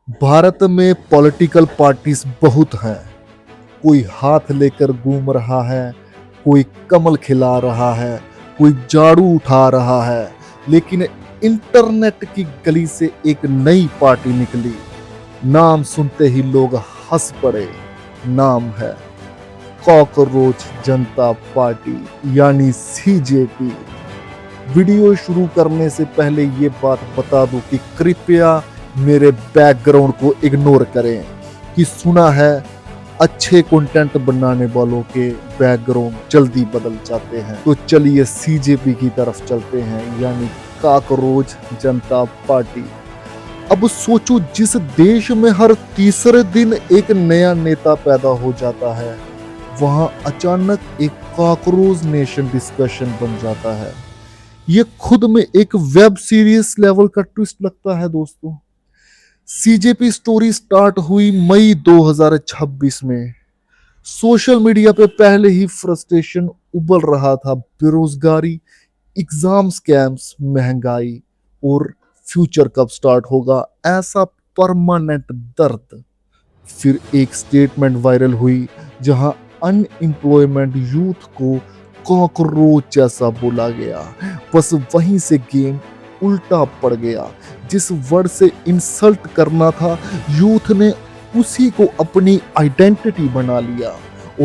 भारत में political parties बहुत हैं। कोई हाथ लेकर घूम रहा है, कोई कमल खिला रहा है, कोई झाड़ू उठा रहा है। लेकिन इंटरनेट की गली से एक नई पार्टी निकली। नाम सुनते ही लोग हंस पड़े। नाम है कॉकरोच जनता पार्टी यानी सीजेपी। वीडियो शुरू करने से पहले ये बात बता दूं कि कृपया मेरे बैकग्राउंड को इग्नोर करें कि सुना है अच्छे कंटेंट बनाने वालों के बैकग्राउंड जल्दी बदल जाते हैं। तो चलिए सीजेपी की तरफ चलते हैं, यानी कॉकरोच जनता पार्टी। अब सोचो, जिस देश में हर तीसरे दिन एक नया नेता पैदा हो जाता है, वहां अचानक एक कॉकरोच नेशन डिस्कशन बन जाता है। ये खुद में एक वेब सीरीज लेवल का ट्विस्ट लगता है दोस्तों। सीजेपी स्टोरी स्टार्ट हुई मई 2026 में। सोशल मीडिया पे पहले ही फ्रस्ट्रेशन उबल रहा था। बेरोजगारी, एग्जाम स्कैम्स, महंगाई और फ्यूचर कब स्टार्ट होगा, ऐसा परमानेंट दर्द। फिर एक स्टेटमेंट वायरल हुई जहां अनएम्प्लॉयमेंट यूथ को कॉकरोच जैसा बोला गया। बस वहीं से गेम उल्टा पड़ गया। जिस वर्ड से इंसल्ट करना था, यूथ ने उसी को अपनी आइडेंटिटी बना लिया।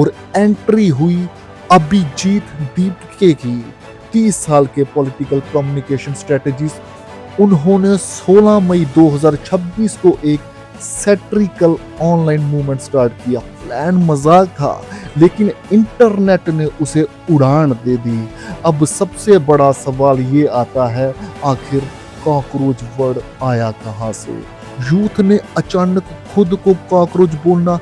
और एंट्री हुई अभिजीत दीपके की। 30 साल के पॉलिटिकल कम्युनिकेशन स्ट्रेटेजिस्ट। उन्होंने 16 मई 2026 को एक सैटिरिकल ऑनलाइन मूवमेंट स्टार्ट किया। प्लान मजाक था, लेकिन इंटरनेट ने उसे उड़ान दे दी। अब सबसे बड़ा सवाल ये आता है, आखिर कॉकरोच वर्ड आया कहां से? यूथ ने अचानक खुद को कॉकरोच बोलना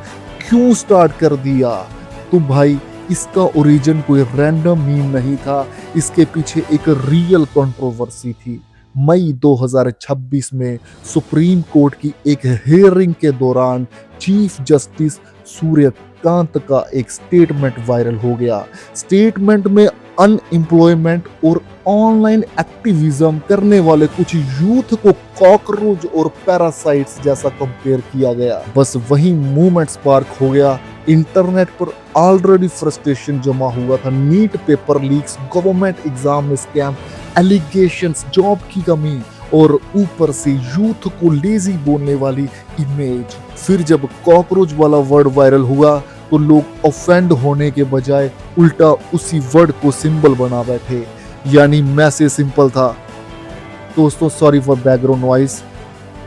क्यों स्टार्ट कर दिया? तो भाई, इसका ओरिजिन कोई रैंडम मीम नहीं था। इसके पीछे एक रियल कंट्रोवर्सी थी। मई 2026 में सुप्रीम कोर्ट की एक हियरिंग के दौरान चीफ जस्टिस सूर्यकांत का एक स्टेटमेंट वायरल हो गया। स्टेटमेंट में अनएम्प्लॉयमेंट और ऑनलाइन एक्टिविज्म करने वाले कुछ यूथ को कॉकरोच और पैरासाइट्स जैसा कंपेयर किया गया। बस वही मूवमेंट स्पार्क हो गया। इंटरनेट पर ऑलरेडी फ्रस्ट्रेशन जमा हुआ था। NEET paper leaks, government exam में स्कैम, एलिगेशंस, जॉब की कमी और ऊपर से यूथ को लेजी बोलने वाली इमेज। फिर जब कॉकरोच वाला वर्ड वायरल हुआ तो लोग ऑफेंड होने के बजाय उल्टा उसी वर्ड को सिंबल बना बैठे। यानी मैसेज सिंपल था दोस्तों, सॉरी फॉर बैकग्राउंड नॉइस।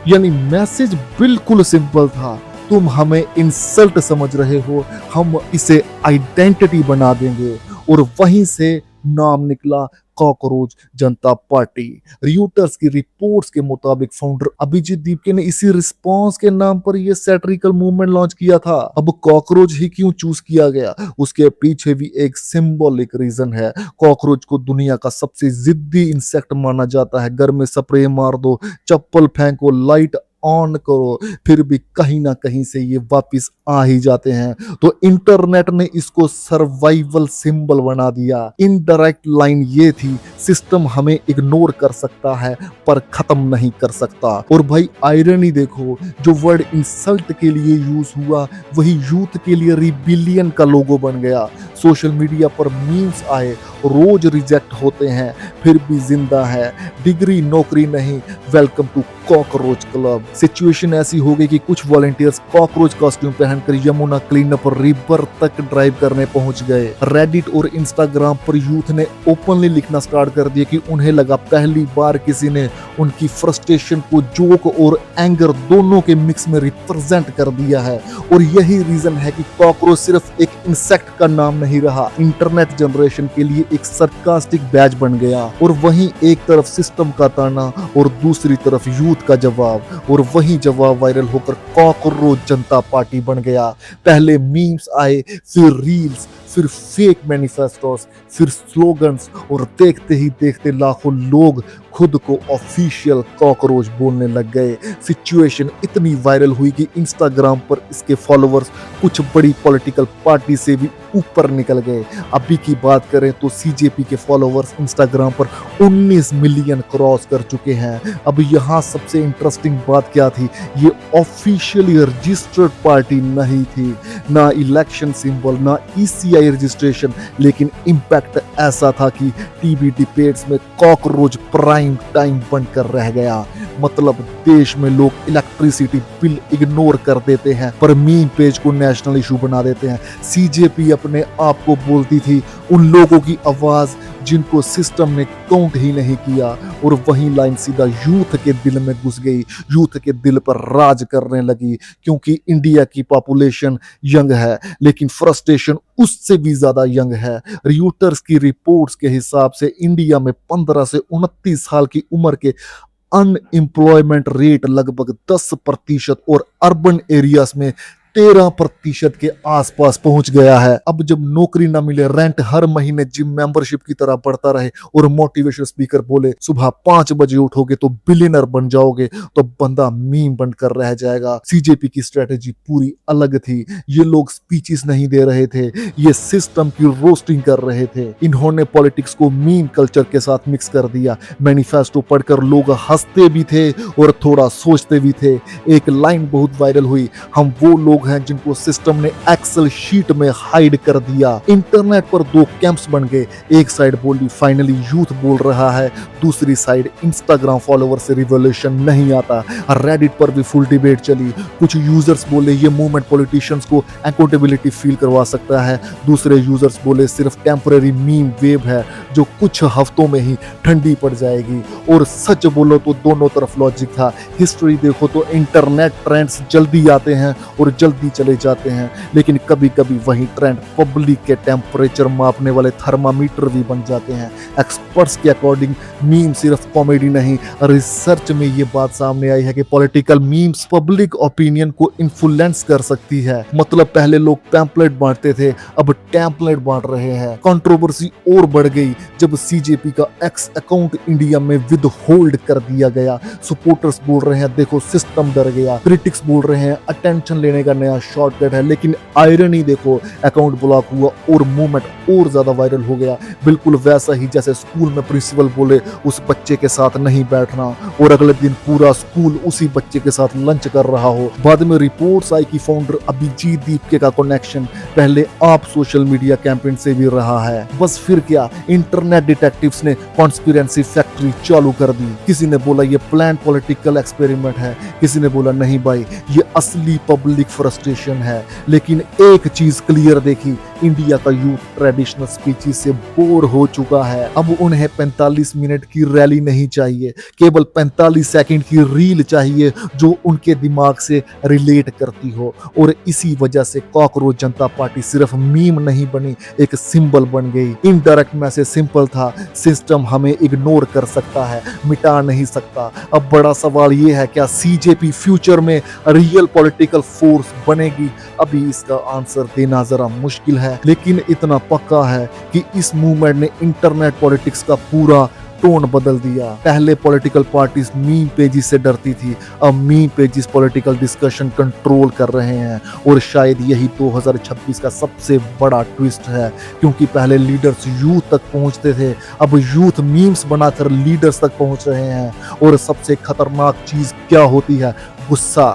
यानी मैसेज बिल्कुल सिंपल था, तुम हमें इंसल्ट समझ रहे हो, हम इसे आइडेंटिटी बना देंगे। और वहीं से नाम निकला कॉकरोच जनता पार्टी। रियूटर्स की रिपोर्ट्स के मुताबिक फाउंडर अभिजीत दीपके ने इसी रिस्पांस के नाम पर यह सैटिरिकल मूवमेंट लॉन्च किया था। अब कॉकरोच ही क्यों चूज किया गया, उसके पीछे भी एक सिंबॉलिक रीजन है। कॉकरोच को दुनिया का सबसे जिद्दी इंसेक्ट माना जाता है। घर में स्प्रे मार दो, चप्पल फेंको, लाइट ऑन करो, फिर भी कहीं ना कहीं से ये वापस आ ही जाते हैं। तो इंटरनेट ने इसको सर्वाइवल सिंबल बना दिया। इनडायरेक्ट लाइन ये थी, सिस्टम हमें इग्नोर कर सकता है पर खत्म नहीं कर सकता। और भाई आयरनी देखो, जो वर्ड इंसल्ट के लिए यूज हुआ वही यूथ के लिए रिबिलियन का लोगो बन गया। सोशल मीडिया पर मीम्स आए, रोज रिजेक्ट होते हैं फिर भी जिंदा है, डिग्री नौकरी नहीं, welcome to cockroach club. Situation ऐसी हो गई कि कुछ वॉलंटियर्स कॉकरोच कॉस्ट्यूम पहनकर यमुना क्लीनअप रिवर तक ड्राइव करने पहुंच गए। रेडिट और इंस्टाग्राम पर यूथ ने ओपनली लिखना स्टार्ट कर दिया कि उन्हें लगा पहली बार किसी ने उनकी फ्रस्ट्रेशन को जोक और एंगर दोनों के मिक्स में रिप्रेजेंट कर दिया है। और यही रीजन है कि कॉकरोच सिर्फ एक इंसेक्ट का नाम नहीं रहा, इंटरनेट जनरेशन के लिए एक सरकास्टिक बैज बन गया। और वहीं एक तरफ सिस्टम का ताना और दूसरी तरफ यूथ का जवाब, और वही जवाब वायरल होकर कॉकरोच जनता पार्टी बन गया। पहले मीम्स आए, फिर रील्स, फिर फेक मैनिफेस्टोस, फिर स्लोगन्स, और देखते ही देखते लाखों लोग खुद को ऑफिशियल कॉकरोच बोलने लग गए। सिचुएशन इतनी वायरल हुई कि इंस्टाग्राम पर इसके फॉलोअर्स कुछ बड़ी पॉलिटिकल पार्टी से भी ऊपर निकल गए। अभी की बात करें तो सीजेपी के फॉलोअर्स इंस्टाग्राम पर 19 मिलियन क्रॉस कर चुके हैं। अब यहाँ सबसे इंटरेस्टिंग बात क्या थी, ये ऑफिशियली रजिस्टर्ड पार्टी नहीं थी, ना इलेक्शन सिंबल, ना ईसीआई रजिस्ट्रेशन, लेकिन इम्पैक्ट ऐसा था कि टीवी डिबेट्स में कॉकरोच प्राइम टाइम बनकर रह गया। मतलब देश में लोग इलेक्ट्रिसिटी बिल इग्नोर कर देते हैं पर मीम पेज को नेशनल इशू बना देते हैं। सीजेपी अपने आप को बोलती थी उन लोगों की आवाज जिनको सिस्टम ने काउंट ही नहीं किया, और वही लाइन सीधा यूथ के दिल में घुस गई, यूथ के दिल पर राज करने लगी। क्योंकि इंडिया की पॉपुलेशन यंग है लेकिन फ्रस्ट्रेशन उससे भी ज्यादा यंग है। रियूटर्स की रिपोर्ट्स के हिसाब से इंडिया में 15 से 29 साल की उम्र के अनएम्प्लॉयमेंट रेट लगभग 10% और अर्बन एरियाज में 13% के आसपास पहुंच गया है। अब जब नौकरी ना मिले, रेंट हर महीने जिम मेंबरशिप की तरह बढ़ता रहे और मोटिवेशन स्पीकर बोले सुबह 5 बजे उठोगे तो बिलियनर बन जाओगे, तो बंदा मीम बनकर रह जाएगा। सीजेपी की स्ट्रेटेजी पूरी अलग थी। ये लोग स्पीचेस नहीं दे रहे थे, ये सिस्टम की रोस्टिंग कर रहे थे। इन्होंने पॉलिटिक्स को मीम कल्चर के साथ मिक्स कर दिया। मैनिफेस्टो पढ़कर लोग हंसते भी थे और थोड़ा सोचते भी थे। एक लाइन बहुत वायरल हुई, हम वो लोग हैं जिनको सिस्टम ने एक्सेल शीट में हाइड कर दिया। इंटरनेट पर 2 कैंप्स बन गए। एक साइड बोली फाइनली यूथ बोल रहा है, दूसरी साइड इंस्टाग्राम फॉलोवर से रिवॉल्यूशन नहीं आता। रेडिट पर भी फुल डिबेट चली। कुछ यूजर्स बोले ये मूवमेंट पॉलिटिशियंस को अकाउंटेबिलिटी फील करवा सकता है, दूसरे यूजर्स बोले सिर्फ टेम्पररी मीम वेव है जो कुछ हफ्तों में ही ठंडी पड़ जाएगी। और सच बोलो तो दोनों तरफ लॉजिक था। हिस्ट्री देखो तो इंटरनेट ट्रेंड्स जल्दी आते हैं और जल्दी चले जाते हैं, लेकिन कभी कभी वही ट्रेंड पब्लिक के टेम्परेचर मापने वाले थर्मामीटर भी बन जाते हैं। एक्सपर्ट्स के अकॉर्डिंग मीम सिर्फ कॉमेडी नहीं, रिसर्च में ये बात सामने आई है कि पॉलिटिकल मीम्स पब्लिक ओपिनियन को इन्फ्लुएंस कर सकती है। मतलब पहले लोग पैम्पलेट बांटते थे, अब टेम्पलेट बांट रहे हैं। कंट्रोवर्सी और बढ़ गई जब सीजेपी का एक्स अकाउंट इंडिया में विद होल्ड कर दिया गया। सपोर्टर्स बोल रहे हैं देखो सिस्टम डर गया, क्रिटिक्स बोल रहे हैं अटेंशन लेने का नया शॉर्टकट है, लेकिन आयरनी देखो अकाउंट ब्लॉक हुआ और मूवमेंट और ज्यादा वायरल हो गया। बिल्कुल वैसा ही जैसे स्कूल में प्रिंसिपल बोले उस बच्चे के साथ नहीं बैठना और अगले दिन पूरा स्कूल उसी बच्चे के साथ लंच कर रहा हो। बाद में रिपोर्ट्स आई कि फाउंडर अभिजीत दीपके का कनेक्शन पहले आप सोशल मीडिया कैंपेन से भी रहा है। बस फिर क्या, इंटरनेट डिटेक्टिव्स ने कॉन्स्पिरेंसी फैक्ट्री चालू कर दी। किसी ने बोला ये प्लान पॉलिटिकल एक्सपेरिमेंट है, किसी ने बोला नहीं भाई ये असली पब्लिक फ्रस्ट्रेशन है। लेकिन एक चीज क्लियर देखी, इंडिया का यूथ ट्रेडिशनल स्पीचेस से बोर हो चुका है। अब उन्हें 45 मिनट की रैली नहीं चाहिए, केवल 45 सेकंड की रील चाहिए जो उनके दिमाग से रिलेट करती हो। और इसी वजह से कॉकरोच जनता पार्टी सिर्फ मीम नहीं बनी, एक सिंबल बन गई। इनडायरेक्ट मैसेज सिंपल था, सिस्टम हमें इग्नोर कर सकता है, मिटा नहीं सकता। अब बड़ा सवाल ये है क्या सीजेपी फ्यूचर में रियल पॉलिटिकल फोर्स बनेगी? अभी इसका आंसर देना जरा मुश्किल है, लेकिन इतना पक्का है कि इस मूवमेंट ने इंटरनेट पॉलिटिक्स का पूरा टोन बदल दिया। पहले पॉलिटिकल पार्टीज मीम पेजेस से डरती थी, अब meme pages political discussion control कर रहे हैं। और शायद यही 2026 का सबसे बड़ा ट्विस्ट है, क्योंकि पहले लीडर्स यूथ तक पहुंचते थे, अब यूथ मीम्स बनाकर लीडर्स तक पहुंच रहे हैं। और सबसे खतरनाक चीज क्या होती है? गुस्सा?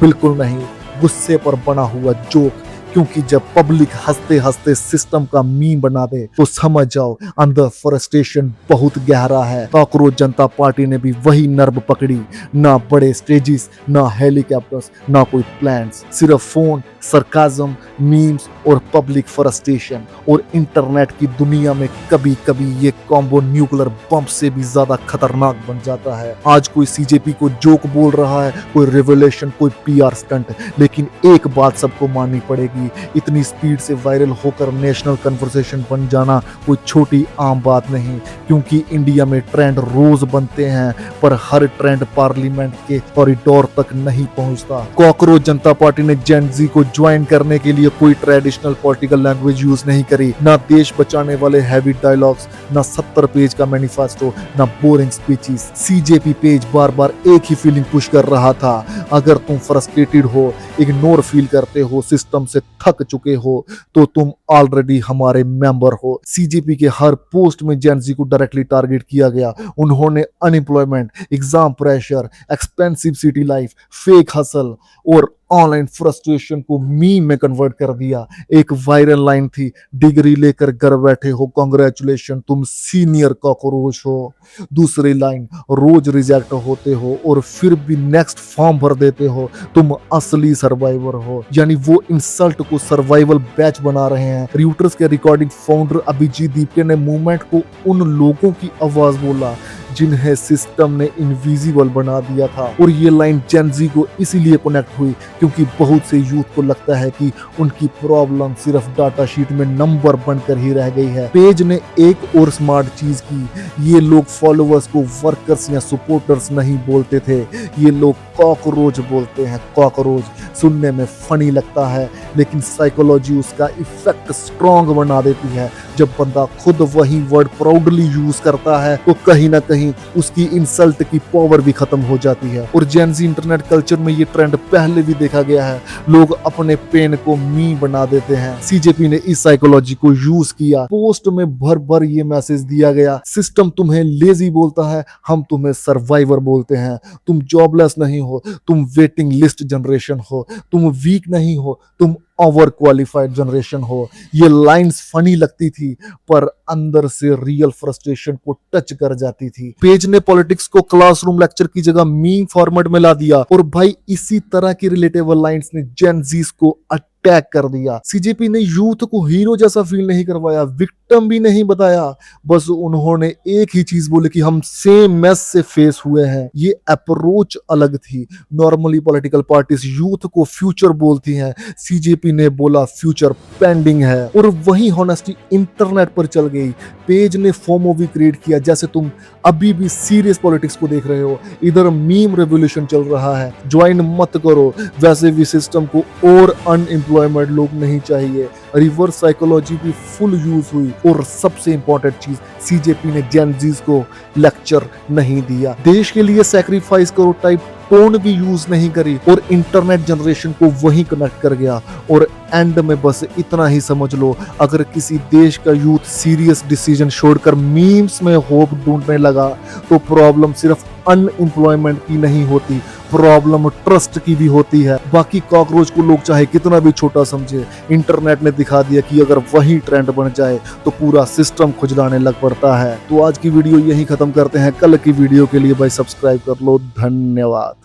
बिल्कुल नहीं, गुस्से पर बना हुआ जोक। क्योंकि जब पब्लिक हंसते हंसते सिस्टम का मीम बना दे तो समझ जाओ अंदर फ्रस्ट्रेशन बहुत गहरा है। कॉकरोच जनता पार्टी ने भी वही नर्व पकड़ी, ना बड़े स्टेजेस, ना हेलीकॉप्टर्स, ना कोई प्लान्स, सिर्फ फोन, सरकाजम, मीम्स और पब्लिक फ्रस्ट्रेशन। और इंटरनेट की दुनिया में कभी कभी ये कॉम्बो न्यूक्लियर बम से भी ज्यादा खतरनाक बन जाता है। आज कोई सीजेपी को जोक बोल रहा है, कोई रिवोल्यूशन, कोई पीआर स्टंट, लेकिन एक बात सबको माननी पड़ेगी, होगी। इतनी स्पीड से वायरल होकर नेशनल कन्वर्सेशन बन जाना कोई छोटी आम बात नहीं, क्योंकि इंडिया में ट्रेंड रोज बनते हैं पर हर ट्रेंड पार्लियामेंट के कॉरिडोर तक नहीं पहुंचता। कॉकरोच जनता पार्टी ने जेन ज़ी को ज्वाइन करने के लिए कोई ट्रेडिशनल पॉलिटिकल लैंग्वेज यूज नहीं करी, ना देश बचाने वाले हैवी डायलॉग्स, ना 70 पेज का मैनिफेस्टो, ना बोरिंग स्पीचेस। सीजेपी पेज बार बार एक ही फीलिंग पुश कर रहा था, अगर तुम फ्रस्ट्रेटेड हो, इग्नोर फील करते हो, सिस्टम से थक चुके हो, तो तुम ऑलरेडी हमारे मेंबर हो। सीजेपी के हर पोस्ट में जेन ज़ी को डायरेक्टली टारगेट किया गया। उन्होंने unemployment, exam pressure, expensive city life, fake hustle और ऑनलाइन फ्रस्ट्रेशन को मीम में कन्वर्ट कर दिया। एक वायरल लाइन थी, डिग्री लेकर घर बैठे हो, कांग्रेचुलेशन, तुम सीनियर कॉकरोच हो। दूसरी लाइन, रोज रिजेक्ट होते हो और फिर भी नेक्स्ट फॉर्म भर देते हो, तुम असली सर्वाइवर हो। यानी वो इंसल्ट को सर्वाइवल बैच बना रहे हैं। रियूटर्स के रिकॉर्डिंग फाउंडर अभिजीत दीपके ने मूवमेंट को उन लोगों की आवाज बोला जिन्हें सिस्टम ने इनविजिबल बना दिया था। और ये लाइन जेन ज़ी को इसीलिए कनेक्ट हुई क्योंकि बहुत से यूथ को लगता है कि उनकी प्रॉब्लम सिर्फ डाटा शीट में नंबर बनकर ही रह गई है। पेज ने एक और स्मार्ट चीज की, ये लोग फॉलोअर्स को वर्कर्स या सपोर्टर्स नहीं बोलते थे, ये लोग कॉकरोच बोलते हैं। कॉकरोच सुनने में फनी लगता है, लेकिन साइकोलॉजी उसका इफेक्ट स्ट्रॉन्ग बना देती है। जब बंदा खुद वही वर्ड प्राउडली यूज करता है तो कहीं ना कहीं उसकी इंसल्ट की पावर भी खत्म हो जाती है। और जेन ज़ी इंटरनेट कल्चर में ये ट्रेंड पहले भी देखा गया है, लोग अपने पेन को मी बना देते हैं। सीजेपी ने इस साइकोलॉजी को यूज किया। पोस्ट में भर भर ये मैसेज दिया गया, सिस्टम तुम्हें लेजी बोलता है, हम तुम्हें सर्वाइवर बोलते हैं। तुम जॉबलेस नहीं हो, तुम वेटिंग लिस्ट जनरेशन हो। तुम वीक नहीं हो, तुम ओवर क्वालिफाइड जनरेशन हो। ये लाइंस फनी लगती थी पर अंदर से रियल फ्रस्ट्रेशन को टच कर जाती थी। पेज ने पॉलिटिक्स को क्लासरूम लेक्चर की जगह मीम फॉर्मेट में ला दिया और भाई इसी तरह की रिलेटेबल लाइंस ने जेन ज़ीस को अटैक कर दिया। सीजेपी ने यूथ को हीरो जैसा फील नहीं करवाया, विक्टिम भी नहीं बताया, बस उन्होंने एक ही चीज बोली कि हम सेम मैस से फेस हुए हैं। ये अप्रोच अलग थी। नॉर्मली पॉलिटिकल पार्टीज यूथ को फ्यूचर बोलती हैं, सीजेपी ने बोला फ्यूचर पेंडिंग है। और वही हॉनेस्टी इंटरनेट पर चल गई। पेज ने फोमो भी क्रिएट किया, जैसे तुम अभी भी सीरियस पॉलिटिक्स को देख रहे हो, इधर मीम रेवोल्यूशन चल रहा है, ज्वाइन मत करो। वैसे भी सिस्टम को और अनएम्प्लॉयमेंट लोग नहीं चाहिए। रिवर्स साइकोलॉजी भी फुल यूज हुई। और सबसे इंपॉर्टेंट चीज, सीजेपी ने जेन ज़ीस को लेक्चर नहीं दिया, देश के लिए सैक्रिफाइस करो टाइप टोन भी यूज नहीं करी और इंटरनेट जनरेशन को वही कनेक्ट कर गया। और एंड में बस इतना ही समझ लो, अगर किसी देश का यूथ सीरियस डिसीजन छोड़कर मीम्स में होप ढूंढने लगा तो प्रॉब्लम सिर्फ अनएम्प्लॉयमेंट की नहीं होती, प्रॉब्लम ट्रस्ट की भी होती है। बाकी कॉकरोच को लोग चाहे कितना भी छोटा समझे, इंटरनेट ने दिखा दिया कि अगर वही ट्रेंड बन जाए तो पूरा सिस्टम खुजलाने लग पड़ता है। तो आज की वीडियो यही खत्म करते हैं, कल की वीडियो के लिए भाई सब्सक्राइब कर लो। धन्यवाद।